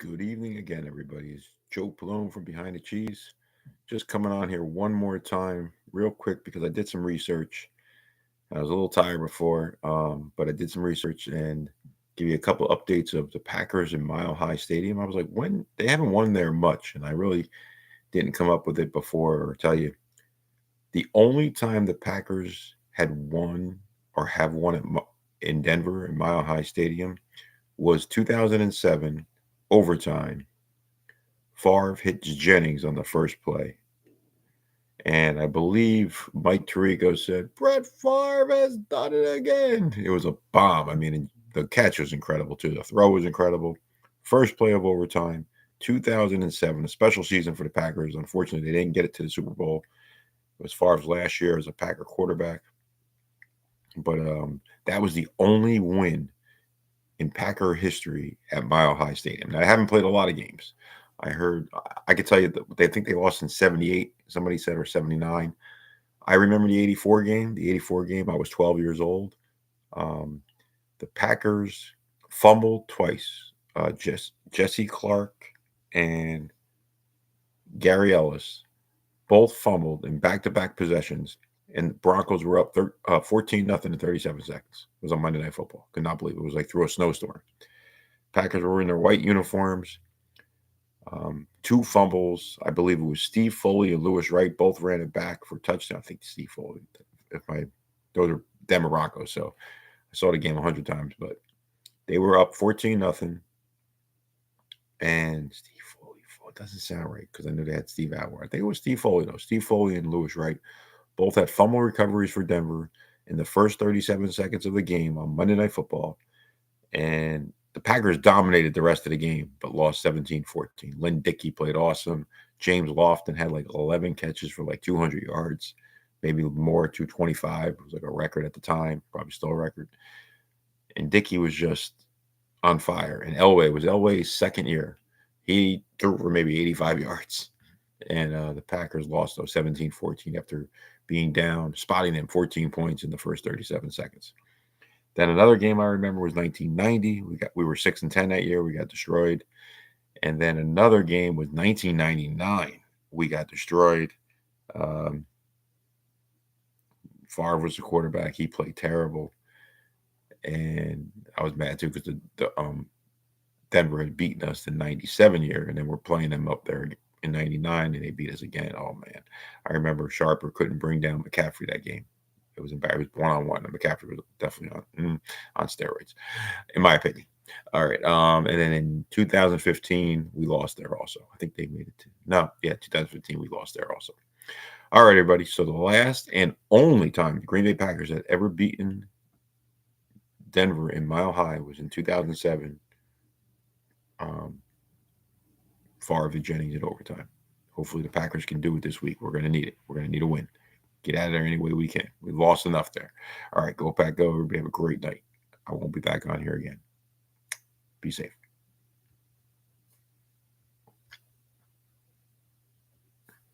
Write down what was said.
Good evening again, everybody. It's Joe Palone from Behind the Cheese. Just coming on here one more time, real quick, because I did some research. I was a little tired before, but I did some research and give you a couple updates of the Packers in Mile High Stadium. I was like, when they haven't won there much, and I really didn't come up with it before or tell you. The only time the Packers had won or have won in Denver in Mile High Stadium was 2007 overtime. Favre hits Jennings on the first play. And I believe Mike Tirico said, Brett Favre has done it again. It was a bomb. I mean, the catch was incredible, too. The throw was incredible. First play of overtime, 2007, a special season for the Packers. Unfortunately, they didn't get it to the Super Bowl. It was Favre's last year as a Packer quarterback. But that was the only win in Packer history at Mile High Stadium. Now, I haven't played a lot of games. I could tell you that they think they lost in 78, somebody said, or 79. I remember the 84 game. The 84 game, I was 12 years old. The Packers fumbled twice. Jesse Clark and Gary Ellis both fumbled in back-to-back possessions, and the Broncos were up 14-0 in 37 seconds. It was on Monday Night Football. Could not believe it. It was like through a snowstorm. Packers were in their white uniforms. Two fumbles. I believe it was Steve Foley and Lewis Wright both ran it back for touchdown. I think Steve Foley. Those are Demarocco. So I saw the game 100 times, but they were up 14-0. And Steve Foley, it doesn't sound right because I knew they had Steve Atwater. I think it was Steve Foley though. Steve Foley and Lewis Wright both had fumble recoveries for Denver in the first 37 seconds of the game on Monday Night Football. And the Packers dominated the rest of the game, but lost 17-14. Lynn Dickey played awesome. James Lofton had like 11 catches for like 200 yards, maybe more, 225. It was like a record at the time, probably still a record. And Dickey was just on fire. And Elway's second year. He threw for maybe 85 yards. And the Packers lost those 17-14 after being down, spotting them 14 points in the first 37 seconds. Then another game I remember was 1990. We were 6-10 that year. We got destroyed. And then another game was 1999. We got destroyed. Favre was the quarterback. He played terrible. And I was mad too because the Denver had beaten us the 97 year, and then we're playing them up there in 99, and they beat us again. Oh, man. I remember Sharper couldn't bring down McCaffrey that game. It was embarrassing. It was one-on-one. And McCaffrey was definitely on steroids, in my opinion. All right. And then in 2015, we lost there also. I think they made it to 2015, we lost there also. All right, everybody. So the last and only time the Green Bay Packers had ever beaten Denver in Mile High was in 2007. Favre and Jennings in overtime. Hopefully the Packers can do it this week. We're going to need it. We're going to need a win. Get out of there any way we can. We've lost enough there. All right, go Pack, go. Everybody have a great night. I won't be back on here again. Be safe.